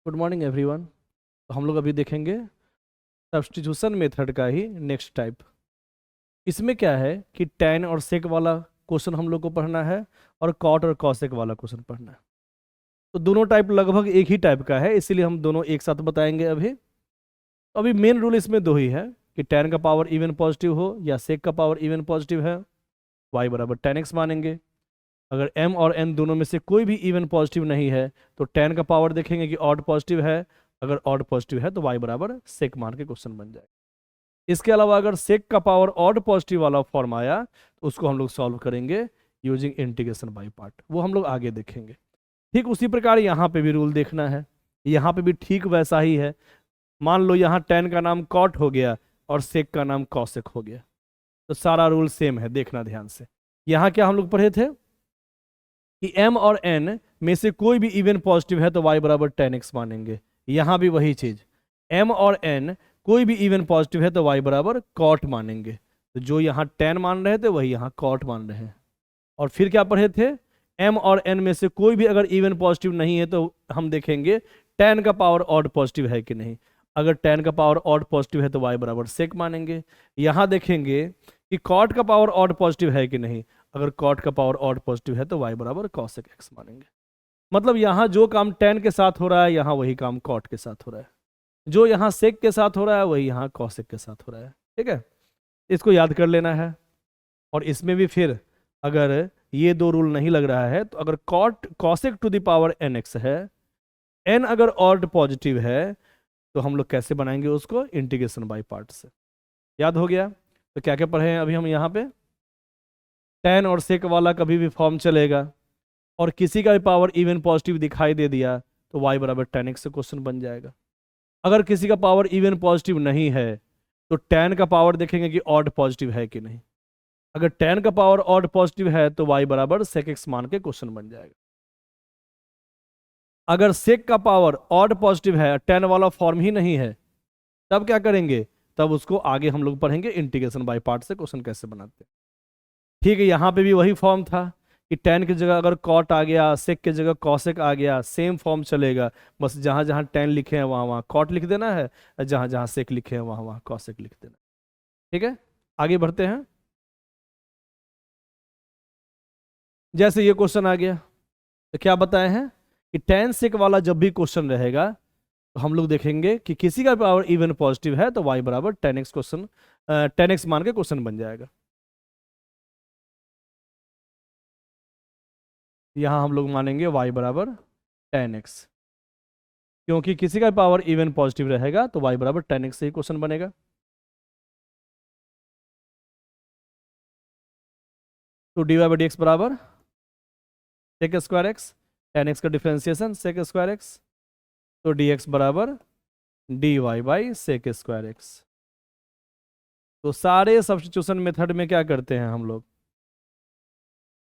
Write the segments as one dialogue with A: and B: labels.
A: Good morning everyone. तो हम लोग अभी देखेंगे सब्स्टिट्यूशन मेथड का ही नेक्स्ट टाइप। इसमें क्या है कि tan और sec वाला क्वेश्चन हम लोग को पढ़ना है और cot और cosec वाला क्वेश्चन पढ़ना है। तो दोनों टाइप लगभग एक ही टाइप का है, इसीलिए हम दोनों एक साथ बताएंगे अभी। तो अभी मेन रूल इसमें दो ही है कि tan का पावर इवन पॉजिटिव हो या sec का पावर इवन पॉजिटिव है, y बराबर tan x मानेंगे। अगर m और n दोनों में से कोई भी इवन पॉजिटिव नहीं है तो tan का पावर देखेंगे कि ऑड पॉजिटिव है, अगर ऑड पॉजिटिव है तो y बराबर sec मान के क्वेश्चन बन जाएगा। इसके अलावा अगर sec का पावर ऑड पॉजिटिव वाला फॉर्म आया तो उसको हम लोग सॉल्व करेंगे यूजिंग इंटीग्रेशन बाय पार्ट, वो हम लोग आगे देखेंगे। ठीक उसी प्रकार यहाँ पे भी रूल देखना है, यहाँ पे भी ठीक वैसा ही है। मान लो यहाँ tan का नाम cot हो गया और sec का नाम cosec हो गया, तो सारा रूल सेम है, देखना ध्यान से। यहाँ क्या हम लोग पढ़े थे कि m और n में से कोई भी इवन पॉजिटिव है तो y बराबर tan x मानेंगे। यहाँ भी वही चीज, m और n कोई भी इवन पॉजिटिव है तो y बराबर cot मानेंगे। तो जो यहाँ tan मान रहे थे वही यहाँ cot मान रहे हैं। और फिर क्या पढ़े थे, m और n में से कोई भी अगर इवन पॉजिटिव नहीं है तो हम देखेंगे tan का पावर ऑड पॉजिटिव है कि नहीं। अगर tan का पावर ऑड पॉजिटिव है तो y बराबर sec मानेंगे। यहाँ देखेंगे कि cot का पावर ऑड पॉजिटिव है कि नहीं। अगर cot का पावर ऑड पॉजिटिव है तो y बराबर cosec x मानेंगे। मतलब यहाँ जो काम tan के साथ हो रहा है यहाँ वही काम cot के साथ हो रहा है, जो यहाँ sec के साथ हो रहा है वही यहाँ cosec के साथ हो रहा है। ठीक है, इसको याद कर लेना है। और इसमें भी फिर अगर ये दो रूल नहीं लग रहा है तो अगर cosec to the power nx है, n अगर ऑड पॉजिटिव है तो हम लोग कैसे बनाएंगे उसको, इंटीग्रेशन बाय पार्ट से। याद हो गया। तो क्या क्या पढ़े हैं अभी हम यहाँ पे, tan और sec वाला कभी भी फॉर्म चलेगा, और किसी का भी पावर इवन पॉजिटिव दिखाई दे दिया तो y बराबर tan x से क्वेश्चन बन जाएगा। अगर किसी का पावर इवन पॉजिटिव नहीं है तो tan का पावर देखेंगे कि ऑड पॉजिटिव है कि नहीं। अगर tan का पावर ऑड पॉजिटिव है तो y बराबर sec x मान के क्वेश्चन बन जाएगा। अगर sec का पावर ऑड पॉजिटिव है, tan वाला फॉर्म ही नहीं है, तब क्या करेंगे, तब उसको आगे हम लोग पढ़ेंगे इंटीग्रेशन बाय पार्ट से क्वेश्चन कैसे बनाते हैं। ठीक है, यहाँ पे भी वही फॉर्म था कि tan की जगह अगर cot आ गया, sec की जगह cosec आ गया, सेम फॉर्म चलेगा। बस जहां जहां tan लिखे हैं वहां वहां cot लिख देना है, और जहां जहां sec लिखे हैं वहां वहां cosec लिख देना। ठीक है, आगे बढ़ते हैं। जैसे ये क्वेश्चन आ गया तो क्या बताए हैं कि tan sec वाला जब भी क्वेश्चन रहेगा तो हम लोग देखेंगे कि किसी का पावर इवन पॉजिटिव है तो y बराबर tan x question, tan x मान के क्वेश्चन बन जाएगा। यहाँ हम लोग मानेंगे y बराबर tan x, क्योंकि किसी का पावर इवन पॉजिटिव रहेगा तो y बराबर tan x से ही क्वेश्चन बनेगा। तो dy बाई डी एक्स बराबर sec square x, tan x का डिफ्रेंसिएशन sec स्क्वायर एक्स, तो dx बराबर dy by sec square x. तो सारे सब्स्टिट्यूशन मेथड में क्या करते हैं हम लोग,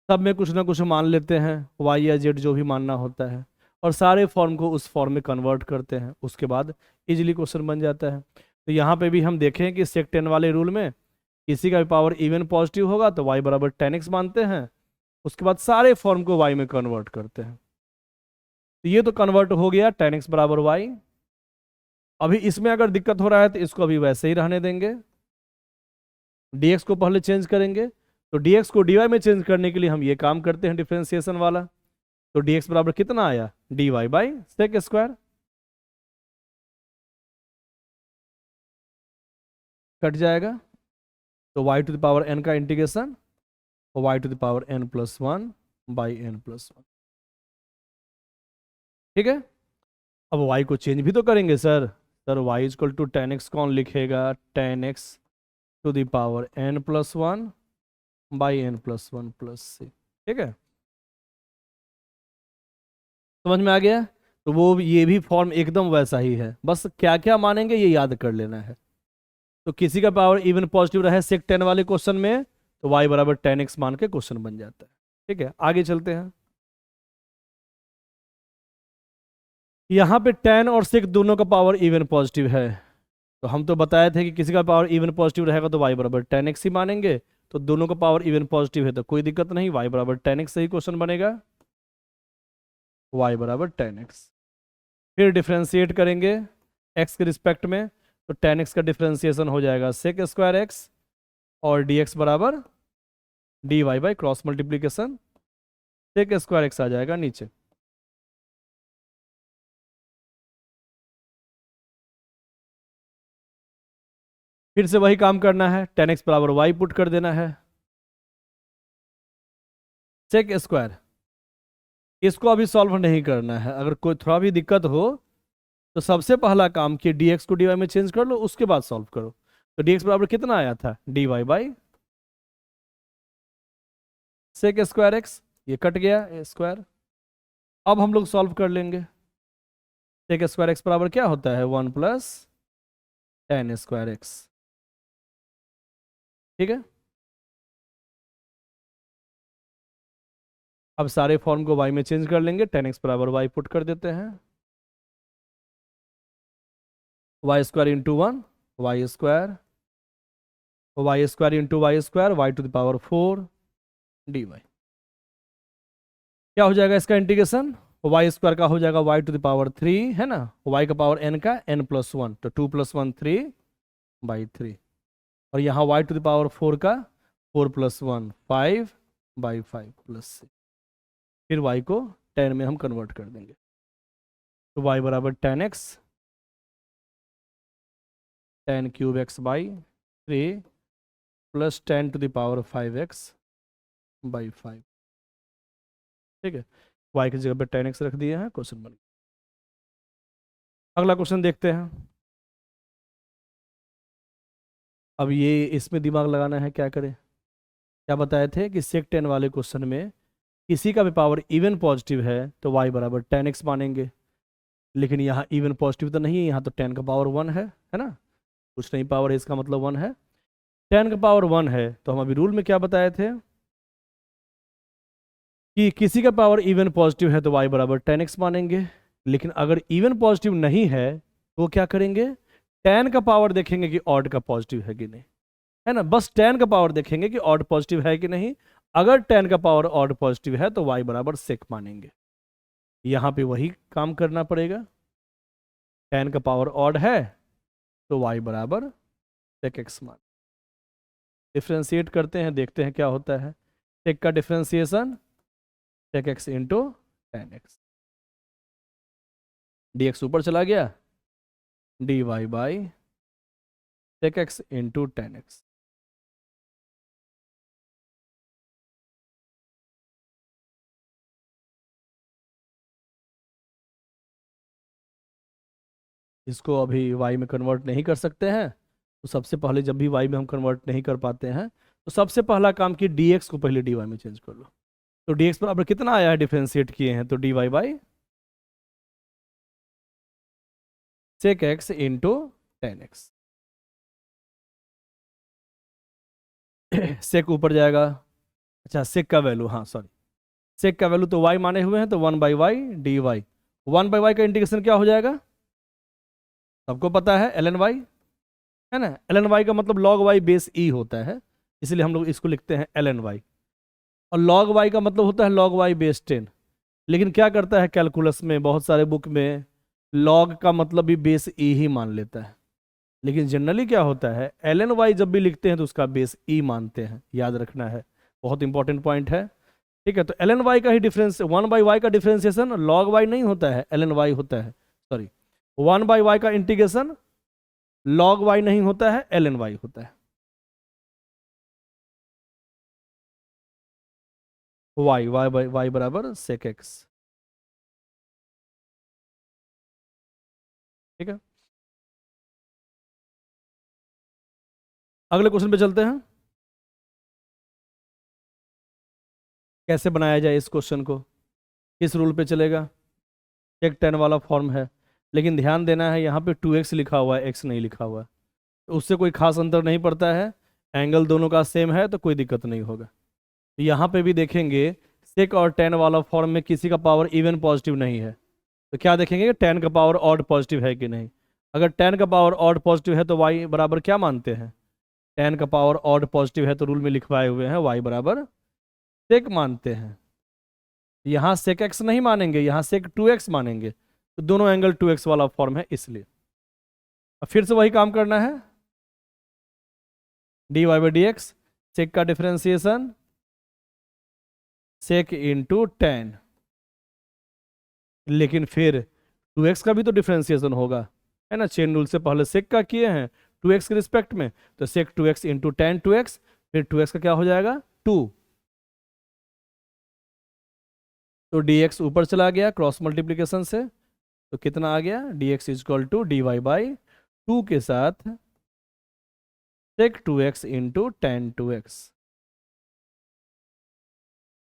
A: सब में कुछ ना कुछ मान लेते हैं, y या z जो भी मानना होता है, और सारे फॉर्म को उस फॉर्म में कन्वर्ट करते हैं, उसके बाद इजीली क्वेश्चन बन जाता है। तो यहाँ पे भी हम देखें कि sec tan वाले रूल में किसी का भी पावर इवन पॉजिटिव होगा तो y बराबर tan x मानते हैं, उसके बाद सारे फॉर्म को y में कन्वर्ट करते हैं। तो ये तो कन्वर्ट हो गया tan x बराबर y। अभी इसमें अगर दिक्कत हो रहा है तो इसको अभी वैसे ही रहने देंगे, dx को पहले चेंज करेंगे। तो dx को dy में चेंज करने के लिए हम ये काम करते हैं डिफ्रेंसिएशन वाला। तो dx बराबर कितना आया, dy by sec square, cut जाएगा। तो y to the power n का इंटीग्रेशन और y to the power n plus one by n plus one. ठीक है, अब y को चेंज भी तो करेंगे sir. y is equal to tan x कौन लिखेगा, tan x to the power n plus one by n plus one plus C. ठीक है, समझ में आ गया। तो वो ये भी फॉर्म एकदम वैसा ही है, बस क्या क्या मानेंगे ये याद कर लेना है। तो किसी का पावर इवन पॉजिटिव रहे सेक टेन वाले क्वेश्चन में तो y बराबर tan x मान के क्वेश्चन बन जाता है। ठीक है, आगे चलते हैं। यहाँ पे tan और sec दोनों का पावर इवन पॉजिटिव है, तो हम तो बताए थे कि किसी का पावर इवन पॉजिटिव रहेगा तो y बराबर tan x ही मानेंगे। तो दोनों का पावर इवन पॉजिटिव है तो कोई दिक्कत नहीं, y बराबर tan x से ही क्वेश्चन बनेगा, y बराबर tan x। फिर डिफ्रेंशिएट करेंगे x के रिस्पेक्ट में, तो tan x का डिफ्रेंशिएशन हो जाएगा सेक स्क्वायर एक्स, और dx बराबर dy by cross multiplication sec square x आ जाएगा नीचे। फिर से वही काम करना है, tan x बराबर y पुट कर देना है, सेक स्क्वायर। इसको अभी सॉल्व नहीं करना है, अगर कोई थोड़ा भी दिक्कत हो तो सबसे पहला काम कि dx को dy में चेंज कर लो, उसके बाद सॉल्व करो। तो dx बराबर कितना आया था, dy by sec square x, ये कट गया स्क्वायर। अब हम लोग सॉल्व कर लेंगे। सेक स्क्वायर एक्स बराबर क्या होता है, 1 प्लस tan स्क्वायर एक्स, ठीक है। अब सारे फॉर्म को y में चेंज कर लेंगे, tan x बराबर y पुट कर देते हैं, y square into 1 y square, y square into y square, y to the power 4 dy। क्या हो जाएगा इसका इंटीग्रेशन, वाई स्क्वायर का हो जाएगा वाई टू द पावर 3, है ना, वाई का पावर n का n प्लस 1, तो 2 प्लस 1 3 बाई 3, और यहाँ वाई टू द पावर 4 का 4 प्लस 1 5 बाई 5 प्लस 6। फिर y को tan में हम कन्वर्ट कर देंगे, तो y बराबर tan x tan cube x by 3 plus tan to the power 5x by 5, ठीक है। y की जगह पे tan x रख दिए हैं, क्वेश्चन बन गया। अगला क्वेश्चन देखते हैं। अब ये इसमें दिमाग लगाना है, क्या करें। क्या बताए थे कि सेक टेन वाले क्वेश्चन में किसी का भी पावर इवन पॉजिटिव है तो y बराबर tan x मानेंगे, लेकिन यहाँ इवन पॉजिटिव तो नहीं है, यहाँ तो tan का पावर 1 है ना, कुछ नहीं पावर है, इसका मतलब 1 है। tan का पावर 1 है तो हम अभी रूल में क्या बताए थे कि किसी का पावर इवन पॉजिटिव है तो y बराबर tan x मानेंगे, लेकिन अगर इवन पॉजिटिव नहीं है तो क्या करेंगे, tan का पावर देखेंगे कि ऑड का पॉजिटिव है कि नहीं, है ना, बस tan का पावर देखेंगे कि ऑड पॉजिटिव है कि नहीं। अगर tan का पावर ऑड पॉजिटिव है तो y बराबर सेक मानेंगे। यहाँ पे वही काम करना पड़ेगा, tan का पावर ऑड है तो y बराबर सेक एक्स मान। डिफ्रेंशिएट करते हैं, देखते हैं क्या होता है। सेक का differentiation sec x into tan x, dx ऊपर चला गया, dy by sec x into tan x. इसको अभी y में कन्वर्ट नहीं कर सकते हैं, तो सबसे पहले जब भी y में हम कन्वर्ट नहीं कर पाते हैं तो सबसे पहला काम कि dx को पहले dy में चेंज कर लो। तो dx बराबर कितना आया है, डिफरेंशिएट किए हैं तो dy by sec x into tan x. Sec ऊपर जाएगा, अच्छा सेक का वैल्यू, हाँ सॉरी, सेक का वैल्यू तो y माने हुए हैं तो 1 by y d y. 1 by y का इंटीग्रेशन क्या हो जाएगा, सबको पता है ln y, है ना, ln y का मतलब log y बेस e होता है, इसलिए हम लोग इसको लिखते हैं ln y, और log y का मतलब होता है log y बेस 10। लेकिन क्या करता है कैलकुलस में, बहुत सारे बुक में log का मतलब भी बेस e ही मान लेता है, लेकिन जनरली क्या होता है ln y जब भी लिखते हैं तो उसका बेस e मानते हैं, याद रखना है, बहुत इंपॉर्टेंट पॉइंट है, ठीक है। तो ln y का ही डिफरेंस 1 बाई वाई का डिफरेंशिएशन log y नहीं होता है, ln y होता है, सॉरी 1 बाई वाई का इंटीग्रेशन log y नहीं होता है, ln y होता है। y बराबर सेक एक्स, ठीक है। अगले क्वेश्चन पे चलते हैं, कैसे बनाया जाए इस क्वेश्चन को, किस रूल पे चलेगा। एक 10 वाला फॉर्म है, लेकिन ध्यान देना है यहाँ पे 2x लिखा हुआ है, x नहीं लिखा हुआ है, तो उससे कोई खास अंतर नहीं पड़ता है, एंगल दोनों का सेम है तो कोई दिक्कत नहीं होगा। तो यहाँ पे भी देखेंगे सेक और 10 वाला फॉर्म में किसी का पावर इवन पॉजिटिव नहीं है, तो क्या देखेंगे 10 का पावर ऑड पॉजिटिव है कि नहीं। अगर 10 का पावर ऑड पॉजिटिव है तो y बराबर क्या मानते हैं, 10 का पावर ऑड पॉजिटिव है तो रूल में लिखवाए हुए हैं y बराबर सेक मानते हैं। यहाँ सेक एक्स नहीं मानेंगे, यहाँ सेक 2x मानेंगे, तो दोनों एंगल 2x वाला फॉर्म है इसलिए। अब फिर से वही काम करना है, dy बाई डी एक्स, सेक का डिफरेंशिएशन सेक इंटू टेन, लेकिन फिर 2x का भी तो डिफरेंशिएशन होगा, है ना। चेन रूल से पहले सेक का किए हैं 2x के रिस्पेक्ट में, तो सेक 2x इंटू टेन 2x, फिर 2x का क्या हो जाएगा 2, तो dx ऊपर चला गया क्रॉस मल्टीप्लिकेशन से, तो कितना आ गया dx equal to d y by 2 के साथ sec 2x into tan 2x।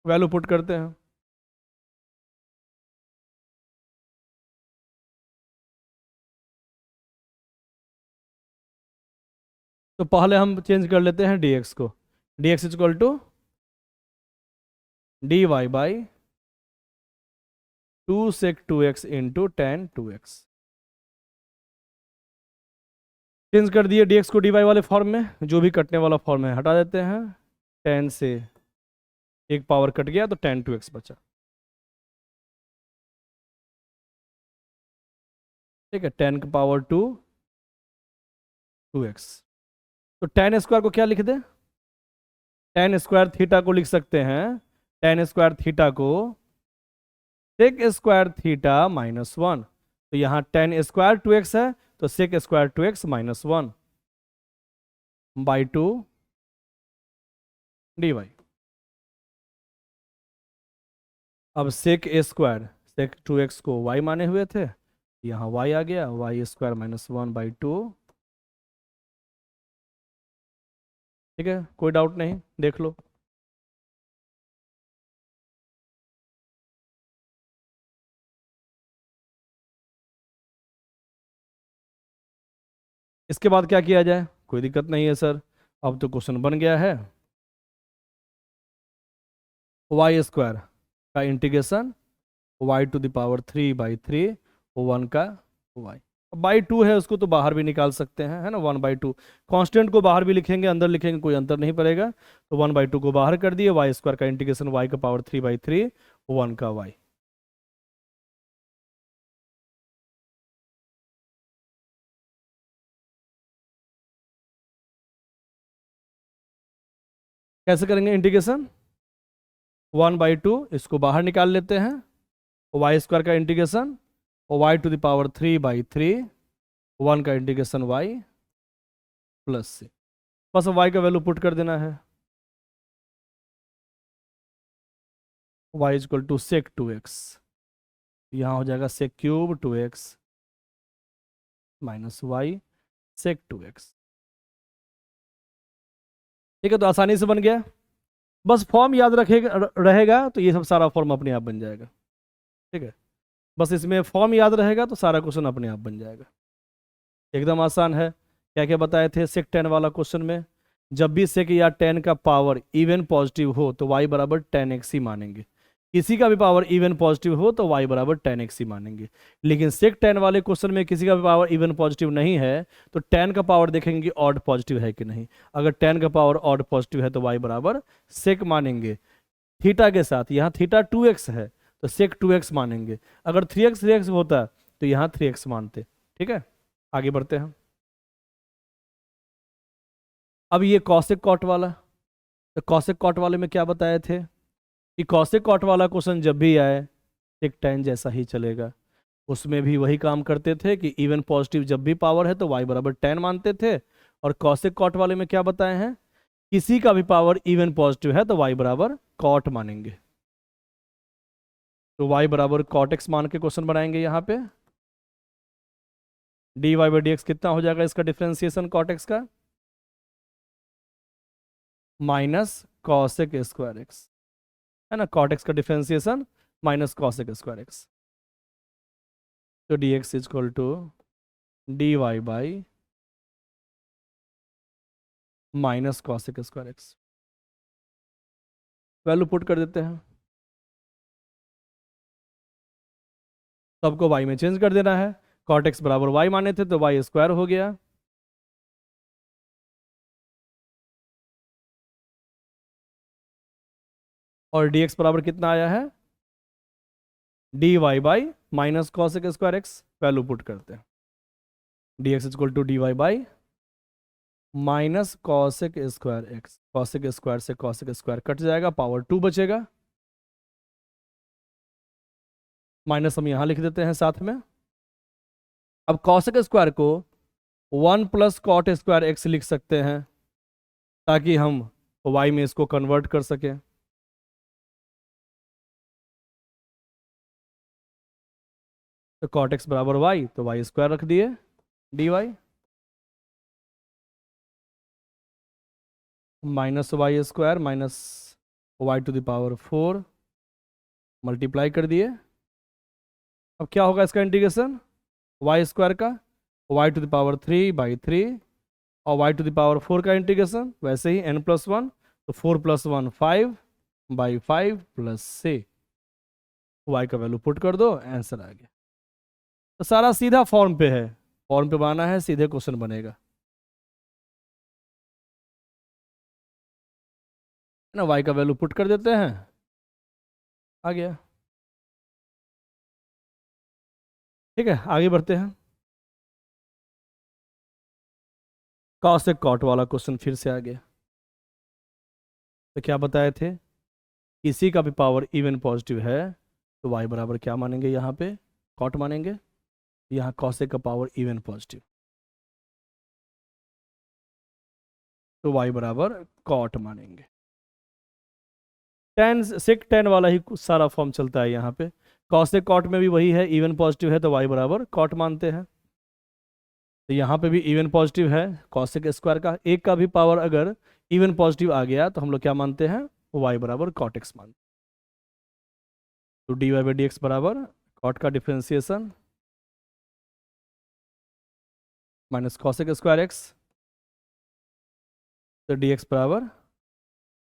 A: Value put करते हैं, तो पहले हम चेंज कर लेते हैं dx को, dx equal to d y by 2 sec 2x into tan 2x। Change कर दिए dx को dy वाले फॉर्म में, जो भी कटने वाला फॉर्म है हटा देते हैं, 10 से एक पावर कट गया तो टेन 2x बचा, ठीक है। 10 का पावर 2 2x, तो टेन स्क्वायर को क्या लिख दे, टेन स्क्वायर थीटा को लिख सकते हैं, टेन स्क्वायर थीटा को सेक स्क्वायर थीटा माइनस 1, तो यहाँ टेन स्क्वायर 2x है तो sec square 2x minus 1 by 2 d y. अब सेक ए स्क्वायर, सेक 2x को y माने हुए थे, यहाँ y आ गया, वाई स्क्वायर माइनस 1 बाई 2, ठीक है, कोई डाउट नहीं, देख लो। इसके बाद क्या किया जाए, कोई दिक्कत नहीं है सर, अब तो क्वेश्चन बन गया है, वाई स्क्वायर का integration y to the power 3 by 3 1 का y, बाई 2 है उसको तो बाहर भी निकाल सकते हैं, है ना, 1 बाई 2, कॉन्स्टेंट को बाहर भी लिखेंगे अंदर लिखेंगे कोई अंतर नहीं पड़ेगा, तो 1 बाई 2 को बाहर कर दिए, वाई स्क्वायर का इंटीग्रेशन y का पावर 3 बाई 3 1 का y। कैसे करेंगे इंटीग्रेशन, 1 बाई 2 इसको बाहर निकाल लेते हैं, वाई स्क्वायर का integration y to the power 3 by 3 1 का इंटीग्रेशन y प्लस से, बस y का वैल्यू पुट कर देना है, y is equal to sec 2x, यहाँ हो जाएगा sec cube 2x minus y sec 2x, ठीक है, तो आसानी से बन गया, बस फॉर्म याद रखेगा रहेगा तो ये सब सारा फॉर्म अपने आप बन जाएगा, ठीक है, बस इसमें फॉर्म याद रहेगा तो सारा क्वेश्चन अपने आप बन जाएगा, एकदम आसान है। क्या क्या बताए थे सेक 10 वाला क्वेश्चन में, जब भी सेक या 10 का पावर इवन पॉजिटिव हो तो y बराबर 10x ही मानेंगे, किसी का भी पावर इवन पॉजिटिव हो तो y बराबर 10x ही मानेंगे, लेकिन सेक 10 वाले क्वेश्चन में किसी का भी पावर इवन पॉजिटिव नहीं है तो 10 का पावर देखेंगे ऑड पॉजिटिव है कि नहीं, अगर 10 का पावर ऑड पॉजिटिव है तो y बराबर सेक मानेंगे, थीटा के साथ, यहाँ थीटा 2x है तो सेक 2x मानेंगे, अगर 3x 3x होता तो यहाँ 3x मानते, ठीक है। आगे बढ़ते हैं, अब ये कॉसेक कॉट वाला, तो कॉसेक कॉट वाले में क्या बताए थे कि कॉसेक कॉट वाला क्वेश्चन जब भी आए सेक 10 जैसा ही चलेगा, उसमें भी वही काम करते थे कि इवन पॉजिटिव जब भी पावर है तो y बराबर 10 मानते थे, और कॉसेक कॉट वाले में क्या बताए हैं, किसी का भी पावर इवन पॉजिटिव है तो y बराबर कॉट मानेंगे, तो y बराबर कॉट एक्स मान के क्वेश्चन बनाएंगे, यहाँ पे dy बाई डी एक्स कितना हो जाएगा इसका डिफ्रेंसिएशन कॉट एक्स का, माइनस कॉसेक स्क्वायर एक्स, है ना, कॉट एक्स का differentiation minus cosec square x, तो d x is equal to d y by minus cosec square x, value put कर देते हैं, सबको y में चेंज कर देना है, कॉट एक्स बराबर y माने थे तो y स्क्वायर हो गया, और dx बराबर कितना आया है dy by minus cosec square x, value put करते हैं, d x equal to d y by minus cosec square x, cosec square से कॉसेक स्क्वायर कट जाएगा, पावर 2 बचेगा, माइनस हम यहाँ लिख देते हैं साथ में। अब कॉसेक स्क्वायर को 1 प्लस कॉट स्क्वायर एक्स लिख सकते हैं ताकि हम वाई में इसको कन्वर्ट कर सकें। तो कॉट एक्स बराबर वाई, तो वाई स्क्वायर रख दिए d y minus y square minus y to the power 4 multiply कर दिए। अब क्या होगा इसका इंटीग्रेशन, वाई स्क्वायर का y to the power 3 by 3 और वाई टू द पावर 4 का इंटीग्रेशन वैसे ही n+1, तो 4 + 1 5 बाई 5 प्लस से वाई का वैल्यू पुट कर दो, आंसर आ गया। तो सारा सीधा फॉर्म पे है, फॉर्म पे बनाना है, सीधे क्वेश्चन बनेगा ना। वाई का वैल्यू पुट कर देते हैं, आ गया। ठीक है, आगे बढ़ते हैं। कॉस से कॉट वाला क्वेश्चन फिर से आ गया। तो क्या बताए थे, किसी का भी पावर इवन पॉजिटिव है तो वाई बराबर क्या मानेंगे, यहाँ पे कॉट मानेंगे। यहाँ कॉसेक का पावर इवन पॉजिटिव, तो वाई बराबर कॉट मानेंगे। टेन सेक टेन वाला ही सारा फॉर्म चलता है यहाँ पे। कॉसेक कॉट में भी वही है, इवन पॉजिटिव है तो वाई बराबर कॉट मानते हैं। तो यहाँ पे भी इवन पॉजिटिव है, कॉसेक स्क्वायर का एक का भी पावर अगर इवन पॉजिटिव आ गया तो हम लोग क्या मानते हैं, वाई बराबर कॉट एक्स मानते हैं। तो d y by d x बराबर कॉट का differentiation minus cosec square x, तो डी एक्स बराबर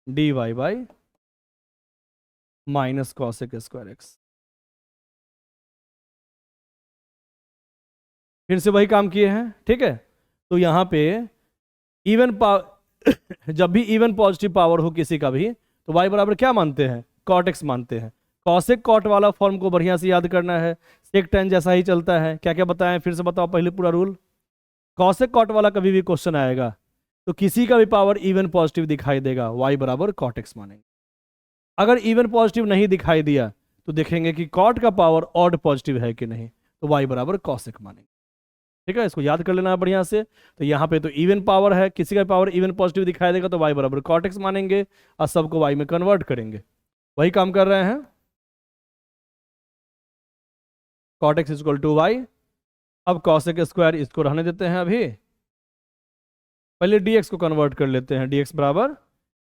A: d y by minus cosec square x. फिर से वही काम किए हैं, ठीक है। तो यहाँ पे इवन जब भी इवन पॉजिटिव पावर हो किसी का भी तो वाई बराबर क्या मानते हैं, कॉट एक्स मानते हैं। कॉसेक कॉट वाला फॉर्म को बढ़िया से याद करना है, सेक टेन जैसा ही चलता है। क्या क्या बताएं फिर से बताओ, पहले पूरा रूल। कॉसेक कॉट वाला कभी भी क्वेश्चन आएगा तो किसी का भी पावर इवन पॉजिटिव दिखाई देगा, वाई बराबर कॉट एक्स मानेंगे। अगर इवन पॉजिटिव नहीं दिखाई दिया तो देखेंगे कि कॉट का पावर ऑड पॉजिटिव है कि नहीं, तो वाई बराबर कॉसेक मानेंगे। ठीक है, इसको याद कर लेना है बढ़िया से। तो यहाँ पे तो इवन पावर है, किसी का पावर इवन पॉजिटिव दिखाई देगा तो वाई बराबर कॉट एक्स मानेंगे और सबको वाई में कन्वर्ट करेंगे। वही काम कर रहे हैं, cot x equal to y. अब कॉसेक स्क्वायर इसको रहने देते हैं, अभी पहले डी एक्स को कन्वर्ट कर लेते हैं, डी एक्स बराबर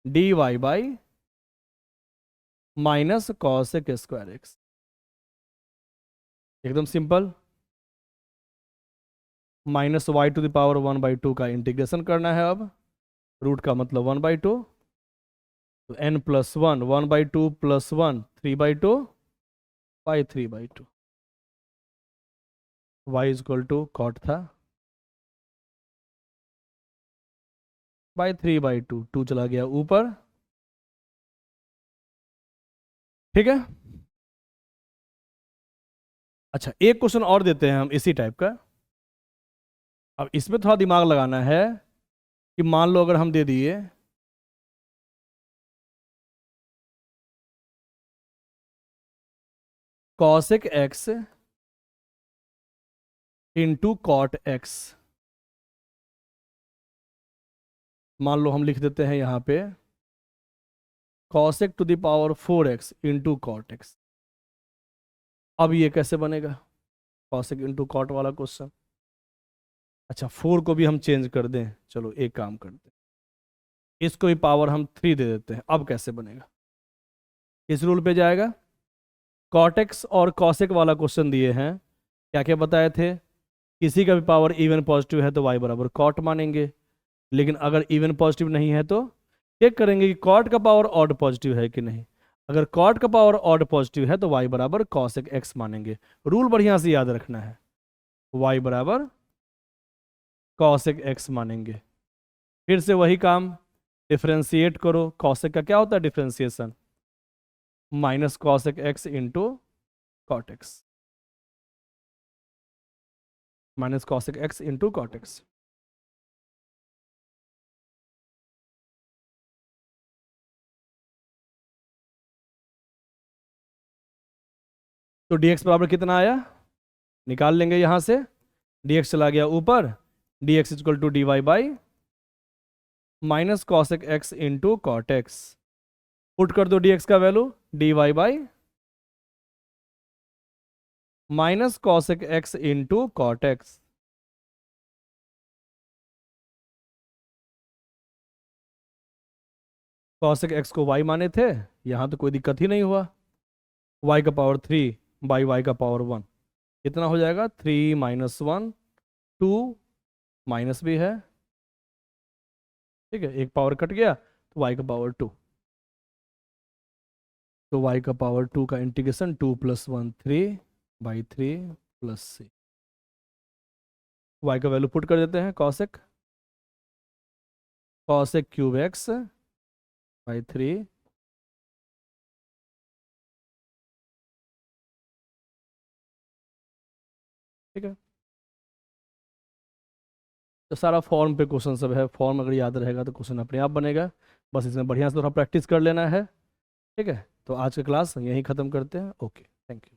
A: d y by minus cosec square x. एकदम simple. Minus y to the power 1/2 का इंटीग्रेशन करना है। अब रूट का मतलब 1/2, तो n+1 1/2 + 1 3/2 by 3/2। y equal to cot था बाई 3/2, 2 चला गया ऊपर। ठीक है, अच्छा एक क्वेश्चन और देते हैं हम इसी टाइप का। अब इसमें थोड़ा दिमाग लगाना है कि मान लो अगर हम दे दिए cosec x into cot x, मान लो हम लिख देते हैं यहाँ पे cosec to the power 4x into cot x. अब ये कैसे बनेगा, कॉसेक इंटू कॉट वाला क्वेश्चन। अच्छा 4 को भी हम चेंज कर दें, चलो एक काम करते हैं, इसको भी पावर हम 3 दे देते हैं। अब कैसे बनेगा, इस रूल पे जाएगा। कॉटेक्स और कॉसेक वाला क्वेश्चन दिए हैं, क्या क्या बताए थे, किसी का भी पावर इवन पॉजिटिव है तो वाई बराबर कॉट मानेंगे, लेकिन अगर इवन पॉजिटिव नहीं है तो चेक करेंगे कि कॉट का पावर ऑड पॉजिटिव है कि नहीं। अगर कॉट का पावर ऑड पॉजिटिव है तो वाई बराबर कॉसेक एक्स मानेंगे। रूल बढ़िया से याद रखना है, वाई बराबर कॉसेक एक्स मानेंगे। फिर से वही काम, डिफ्रेंशिएट करो। कॉसेक का क्या होता है differentiation, minus cosec x into cot x. Minus cosec x into cot x. तो dx बराबर कितना आया, निकाल लेंगे यहाँ से, dx चला गया ऊपर, dx equal to d y by minus cosec x into cot x. Put कर दो dx का value, d y by minus cosec x into cot x. Cosec x को y माने थे, यहाँ तो कोई दिक्कत ही नहीं हुआ, y का पावर 3 बाई y का पावर 1 कितना हो जाएगा, 3 माइनस 1 2 माइनस भी है, ठीक है, एक पावर कट गया तो y का पावर 2, तो y का पावर 2 का integration 2 plus 1 3 by 3 plus c। y का वैल्यू पुट कर देते हैं, कॉसेक क्यूब एक्स बाई 3 ठीक है। तो सारा फॉर्म पे क्वेश्चन सब है, फॉर्म अगर याद रहेगा तो क्वेश्चन अपने आप बनेगा, बस इसमें बढ़िया से थोड़ा प्रैक्टिस कर लेना है, ठीक है। तो आज का क्लास यहीं ख़त्म करते हैं, ओके, थैंक यू।